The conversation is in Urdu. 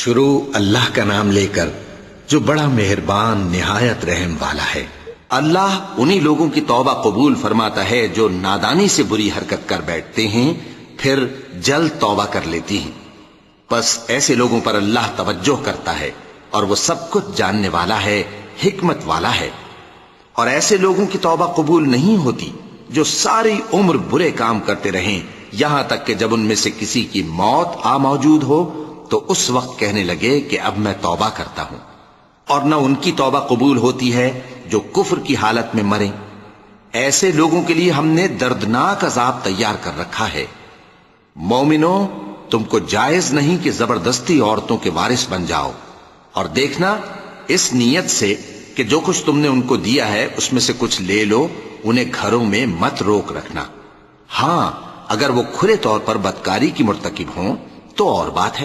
شروع اللہ کا نام لے کر جو بڑا مہربان نہایت رحم والا ہے۔ اللہ انہی لوگوں کی توبہ قبول فرماتا ہے جو نادانی سے بری حرکت کر بیٹھتے ہیں پھر جلد توبہ کر لیتی ہیں، پس ایسے لوگوں پر اللہ توجہ کرتا ہے اور وہ سب کچھ جاننے والا ہے، حکمت والا ہے۔ اور ایسے لوگوں کی توبہ قبول نہیں ہوتی جو ساری عمر برے کام کرتے رہیں یہاں تک کہ جب ان میں سے کسی کی موت آ موجود ہو تو اس وقت کہنے لگے کہ اب میں توبہ کرتا ہوں۔ اور نہ ان کی توبہ قبول ہوتی ہے جو کفر کی حالت میں مریں۔ ایسے لوگوں کے لیے ہم نے دردناک عذاب تیار کر رکھا ہے۔ مومنوں، تم کو جائز نہیں کہ زبردستی عورتوں کے وارث بن جاؤ، اور دیکھنا اس نیت سے کہ جو کچھ تم نے ان کو دیا ہے اس میں سے کچھ لے لو، انہیں گھروں میں مت روک رکھنا۔ ہاں، اگر وہ کھلے طور پر بدکاری کی مرتکب ہوں تو اور بات ہے۔